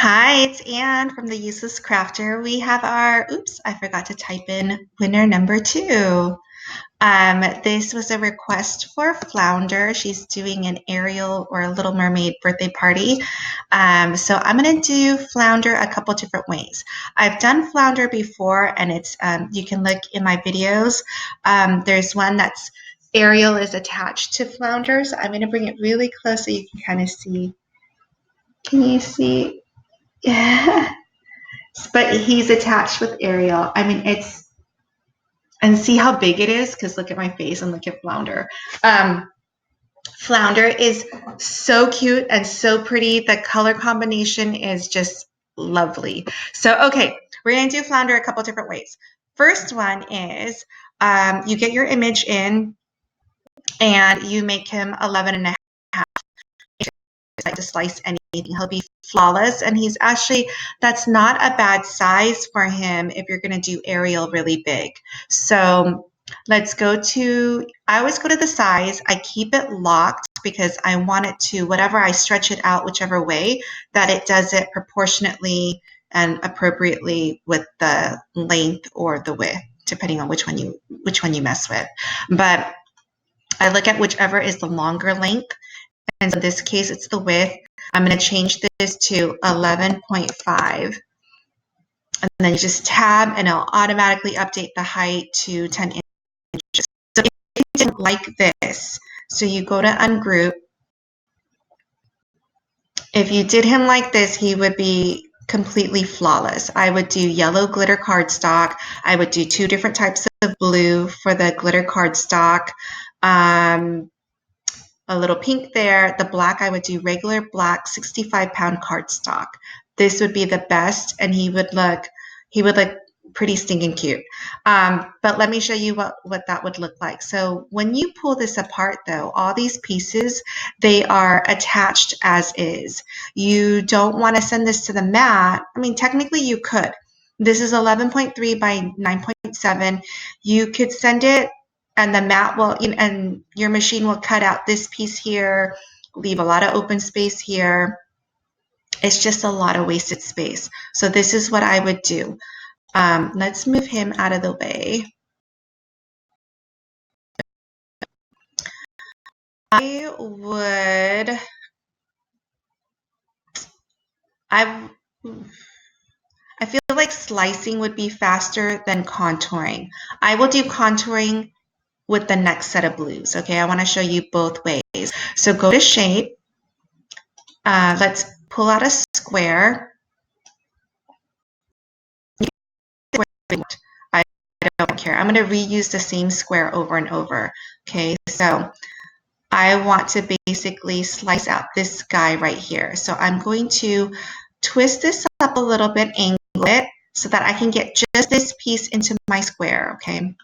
Hi, it's Anne from the Useless Crafter. We have our, oops, I forgot to type in winner number two. This was a request for Flounder. She's doing an Ariel or a Little Mermaid birthday party. So I'm going to do Flounder a couple different ways. I've done Flounder before, and it's you can look in my videos. There's one that's Ariel is attached to Flounder. So I'm going to bring it really close so you can kind of see. Can you see? Yeah. But he's attached with Ariel. I mean, and see how big it is? Because look at my face and look at Flounder. Flounder is so cute and so pretty. The color combination is just lovely. So, okay, we're going to do Flounder a couple different ways. First one is you get your image in and you make him 11 and a half. Like to slice anything. He'll be flawless, and he's actually, that's not a bad size for him if you're going to do Ariel really big. So let's go to, I always go to the size. I keep it locked because I want it to, whatever I stretch it out, whichever way, that it does it proportionately and appropriately with the length or the width, depending on which one you mess with. But I look at whichever is the longer length. And so in this case, it's the width. I'm going to change this to 11.5. And then you just tab and it'll automatically update the height to 10 inches. So if you didn't like this, so you go to ungroup. If you did him like this, he would be completely flawless. I would do yellow glitter cardstock. I would do 2 different types of blue for the glitter cardstock. A little pink there. The black, I would do regular black 65-pound cardstock. This would be the best, and he would look pretty stinking cute. But let me show you what that would look like. So when you pull this apart, though, all these pieces, they are attached as is. You don't want to send this to the mat. I mean, technically you could. This is 11.3 by 9.7. You could send it, and the mat will, and your machine will cut out this piece here, leave a lot of open space here. It's just a lot of wasted space. So this is what I would do. Let's move him out of the way. I feel like slicing would be faster than contouring. I will do contouring with the next set of blues. Okay, I want to show you both ways. So go to shape. Let's pull out a square. I don't care. I'm going to reuse the same square over and over. Okay, so I want to basically slice out this guy right here. So I'm going to twist this up a little bit, angle it, so that I can get just this piece into my square, okay?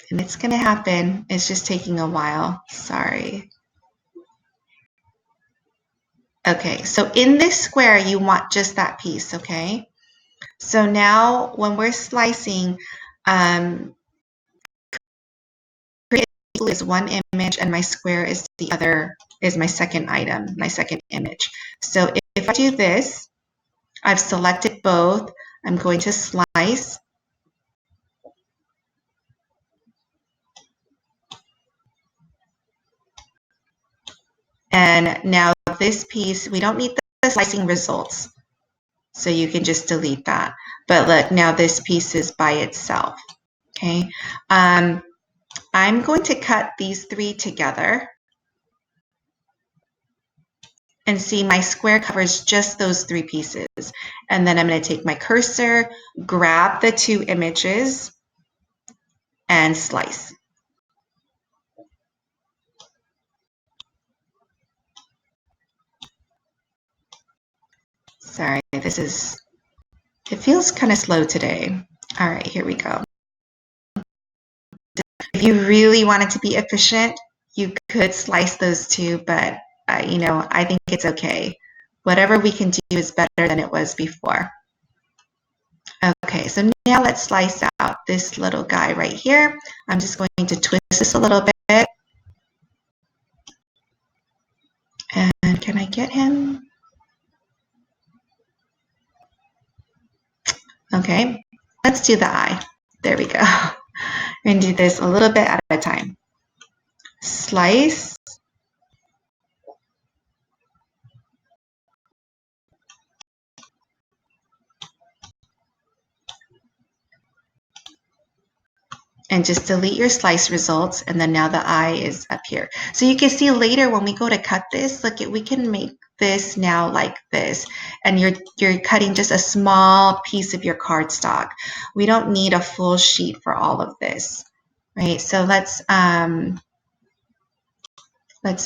And it's going to happen. It's just taking a while. Sorry. Okay, so in this square, you want just that piece, okay? So now when we're slicing, is one image and my square is the other, is my second item, my second image. So if I do this, I've selected both. I'm going to slice. And now this piece, we don't need the slicing results. So you can just delete that. But look, now this piece is by itself. Okay. I'm going to cut these 3 together. And see, my square covers just those 3 pieces. And then I'm going to take my cursor, grab the 2 images, and slice. Sorry, it feels kind of slow today. All right, here we go. If you really wanted to be efficient, you could slice those 2, but I think it's okay. Whatever we can do is better than it was before. Okay, so now let's slice out this little guy right here. I'm just going to twist this a little bit. And can I get him? Okay, let's do the eye. There we go. We're going to do this a little bit at a time. Slice. And just delete your slice results, and then now the eye is up here. So you can see later when we go to cut this, look, we can make this now like this, and you're cutting just a small piece of your cardstock. We don't need a full sheet for all of this, right? So let's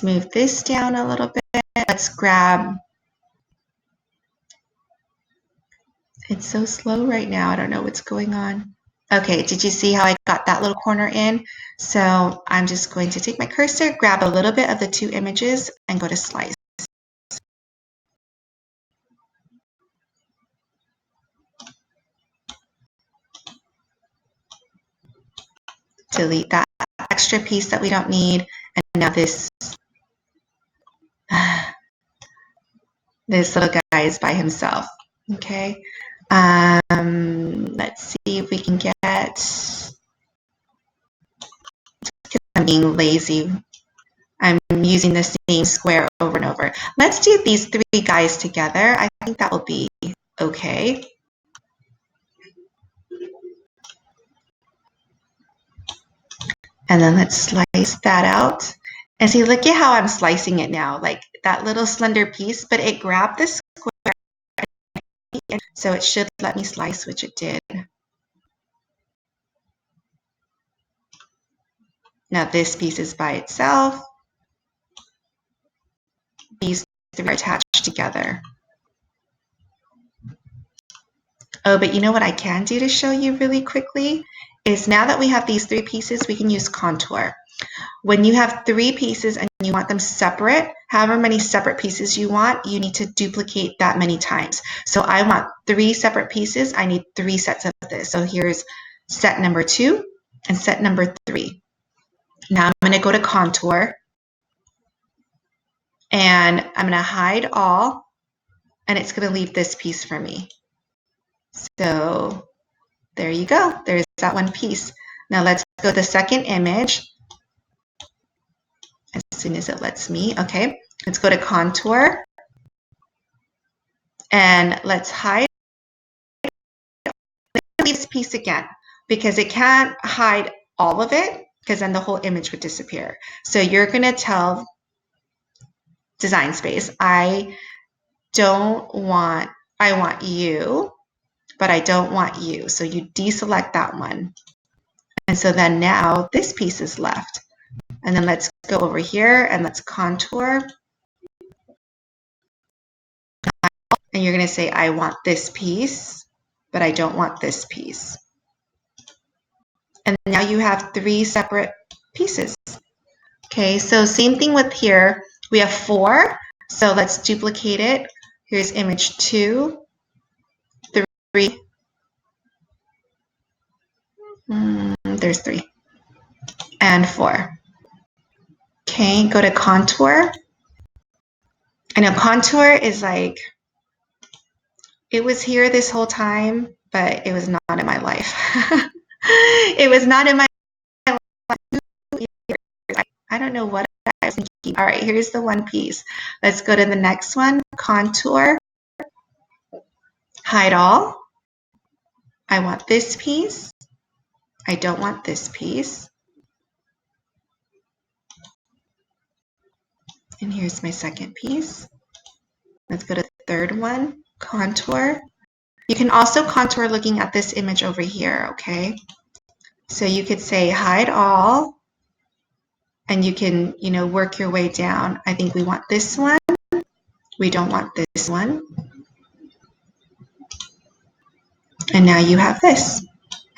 move this down a little bit. Let's grab. It's so slow right now. I don't know what's going on. Okay, did you see how I got that little corner in? So I'm just going to take my cursor, grab a little bit of the two images, and go to slice. Delete that extra piece that we don't need, and now this little guy is by himself. Okay, let's see if we can get. I'm being lazy. I'm using the same square over and over. Let's do these three guys together. I think that will be okay. And then let's slice that out. And see, look at how I'm slicing it now, like that little slender piece, but it grabbed the square, so it should let me slice, which it did. Now this piece is by itself. These three are attached together. Oh, but you know what I can do to show you really quickly is now that we have these three pieces, we can use contour. When you have three pieces and you want them separate, however many separate pieces you want, you need to duplicate that many times. So I want three separate pieces. I need three sets of this. So here's set number 2 and set number 3. Now I'm going to go to contour and I'm going to hide all, and it's going to leave this piece for me. So there you go. There's that one piece. Now let's go to the second image. As soon as it lets me. Okay, let's go to contour and let's hide this piece again because it can't hide all of it because then the whole image would disappear. So you're going to tell Design Space, I want you, but I don't want you. So you deselect that one. And so then now this piece is left. And then let's go over here and let's contour. And you're going to say, I want this piece, but I don't want this piece. And now you have three separate pieces. Okay, so same thing with here. We have 4. So let's duplicate it. Here's image 2, 3. There's 3. And 4. Okay, go to contour. I know contour is like, it was here this whole time, but it was not in my life. It was not in my life. I don't know what I was thinking. All right, here's the one piece. Let's go to the next one. Contour. Hide all. I want this piece. I don't want this piece. And here's my second piece. Let's go to the third one. Contour. You can also contour looking at this image over here, okay? So you could say hide all, and you can, work your way down. I think we want this one. We don't want this one. And now you have this.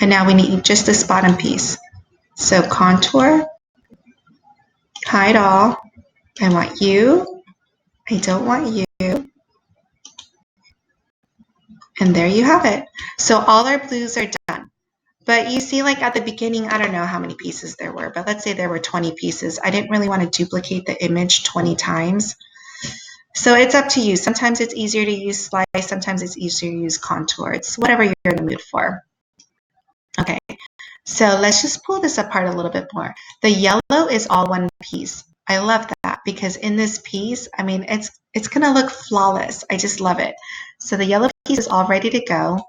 And now we need just this bottom piece. So contour, hide all. I want you. I don't want you. And there you have it. So all our blues are done. But you see, like at the beginning, I don't know how many pieces there were, but let's say there were 20 pieces. I didn't really want to duplicate the image 20 times. So it's up to you. Sometimes it's easier to use slice, sometimes it's easier to use contour. It's whatever you're in the mood for. Okay, so let's just pull this apart a little bit more. The yellow is all one piece. I love that because in this piece, I mean, it's gonna look flawless. I just love it. So the yellow piece is all ready to go.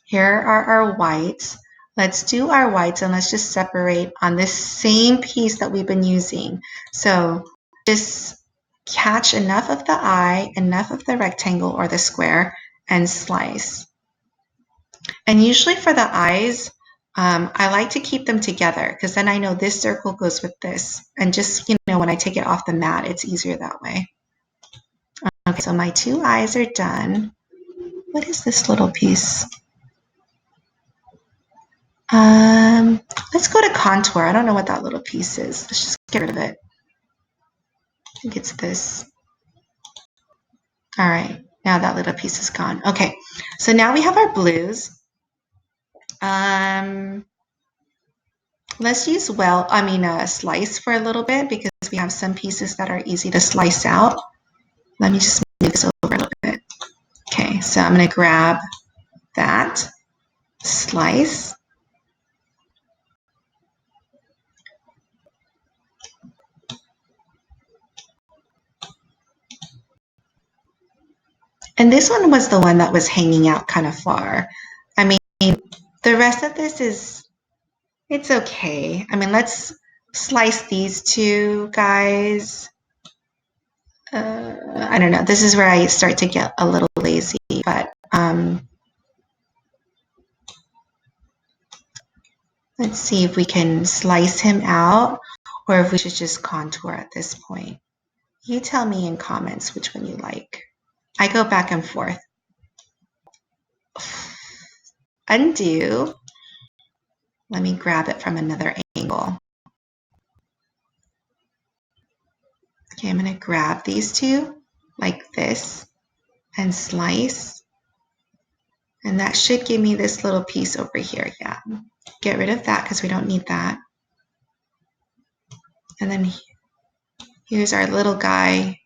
Here are our whites. Let's do our whites and let's just separate on this same piece that we've been using. So just catch enough of the eye, enough of the rectangle or the square, and slice. And usually for the eyes, I like to keep them together because then I know this circle goes with this. And just, when I take it off the mat, it's easier that way. Okay, so my two eyes are done. What is this little piece? Let's go to contour. I don't know what that little piece is. Let's just get rid of it. I think it's this. All right, now that little piece is gone. Okay, so now we have our blues. Let's use slice for a little bit because we have some pieces that are easy to slice out. Let me just move this over a little bit. Okay, so I'm going to grab that, slice. And this one was the one that was hanging out kind of far. I mean, the rest of this it's okay. I mean, let's slice these two guys. I don't know. This is where I start to get a little lazy, but let's see if we can slice him out or if we should just contour at this point. You tell me in comments which one you like. I go back and forth. Undo. Let me grab it from another angle. Okay, I'm going to grab these two like this and slice. And that should give me this little piece over here. Yeah, get rid of that because we don't need that. And then here's our little guy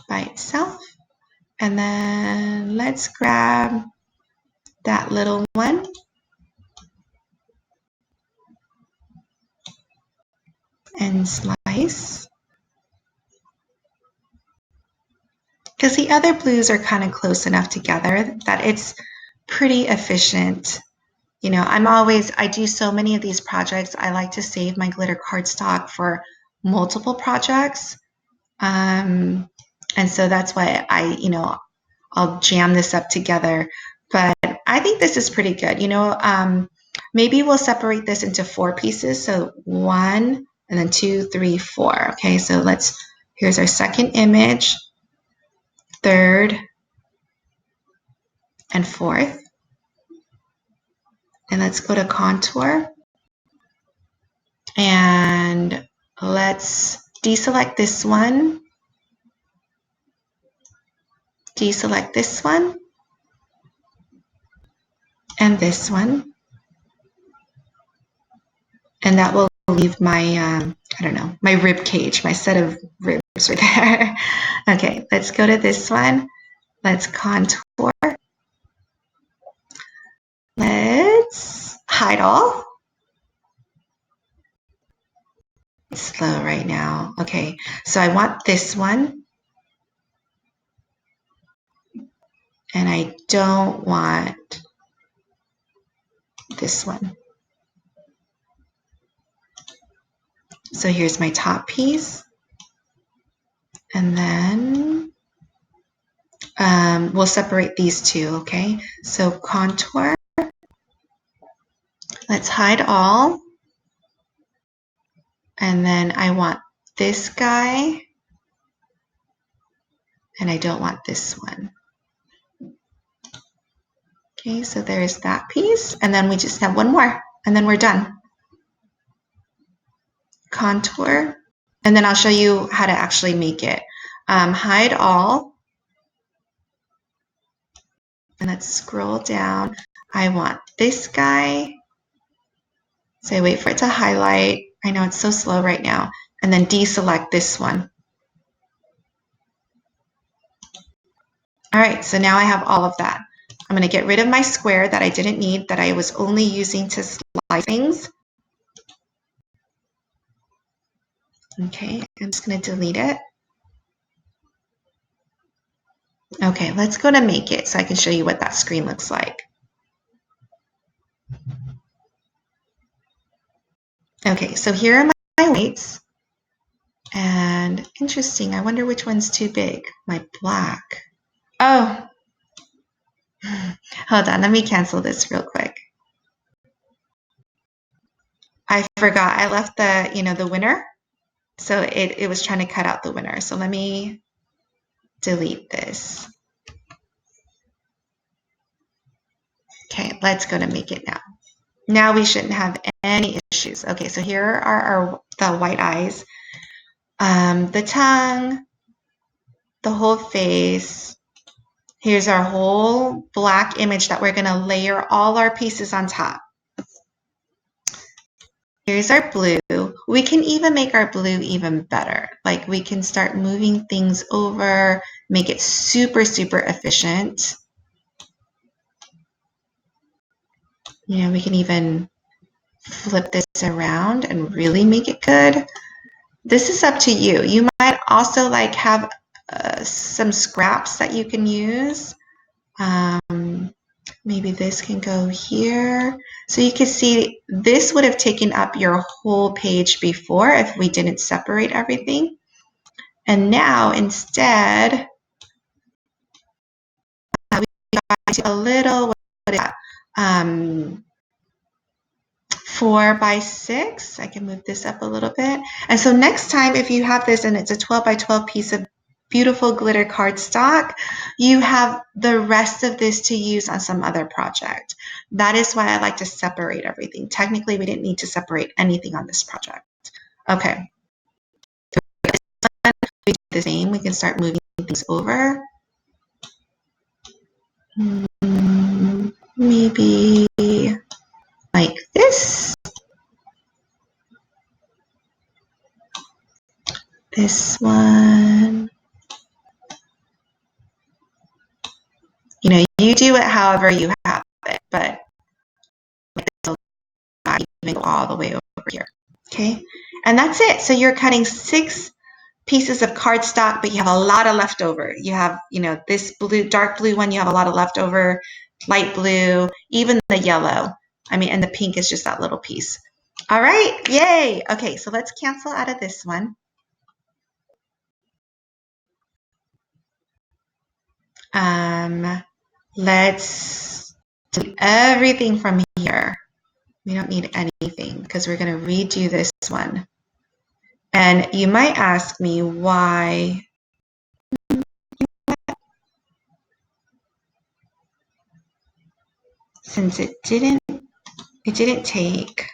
by itself. And then let's grab that little one. And slice. Because the other blues are kind of close enough together that it's pretty efficient. I do so many of these projects. I like to save my glitter cardstock for multiple projects. And so that's why I'll jam this up together. But I think this is pretty good. Maybe we'll separate this into 4 pieces. So 1, and then 2, 3, 4. Okay, so here's our second image, third, and fourth. And let's go to contour. And let's deselect this one. Deselect this one. And this one. And that will leave my, my rib cage, my set of ribs right there. Okay, let's go to this one. Let's contour. Let's hide all. It's slow right now. Okay, so I want this one. And I don't want this one. So here's my top piece. And then we'll separate these two, okay? So contour. Let's hide all. And then I want this guy. And I don't want this one. Okay, so there's that piece. And then we just have one more. And then we're done. Contour. And then I'll show you how to actually make it. Hide all. And let's scroll down. I want this guy. So I wait for it to highlight. I know it's so slow right now. and then deselect this one. All right, so now I have all of that. I'm going to get rid of my square that I didn't need, that I was only using to slice things. Okay, I'm just going to delete it. Okay, let's go to make it so I can show you what that screen looks like. Okay, so here are my whites. And interesting, I wonder which one's too big. My black. Oh, hold on, let me cancel this real quick. I forgot, I left the winner. So it was trying to cut out the winner. So let me delete this. Okay, let's go to make it now. Now we shouldn't have any issues. Okay, so here are the white eyes, the tongue, the whole face. Here's our whole black image that we're gonna layer all our pieces on top. Here's our blue. We can even make our blue even better. Like we can start moving things over, make it super, super efficient. You know, we can even flip this around and really make it good. This is up to you. You might also like have some scraps that you can use. Maybe this can go here. So you can see this would have taken up your whole page before if we didn't separate everything. And now instead, we got a little, what is that? 4 by 6. I can move this up a little bit. And so next time, if you have this and it's a 12 by 12 piece of beautiful glitter cardstock, you have the rest of this to use on some other project. That is why I like to separate everything. Technically, we didn't need to separate anything on this project. Okay. We do the same. We can start moving things over. Maybe like this. This one. You know, you do it however you have it, but even go all the way over here. Okay, and that's it. So you're cutting 6 pieces of cardstock, but you have a lot of leftover. You have, you know, this blue, dark blue one, you have a lot of leftover, light blue, even the yellow. I mean, and the pink is just that little piece. All right, yay. Okay, so let's cancel out of this one. Let's do everything from here. We don't need anything because we're going to redo this one. And you might ask me why. Since it didn't take.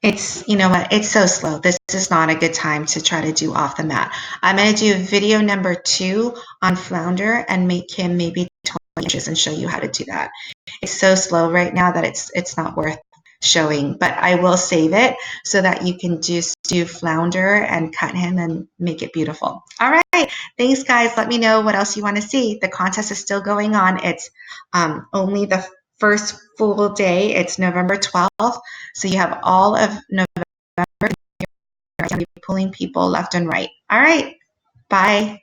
It's, you know what, it's so slow. This is not a good time to try to do off the mat. I'm going to do video number 2 on Flounder and make him maybe 20 inches and show you how to do that. It's so slow right now that it's not worth showing, but I will save it so that you can just do Flounder and cut him and make it beautiful. All right, thanks guys. Let me know what else you want to see. The contest is still going on. It's only the first full day. It's November 12th, so you have all of November. You're going to be pulling people left and right. All right, bye.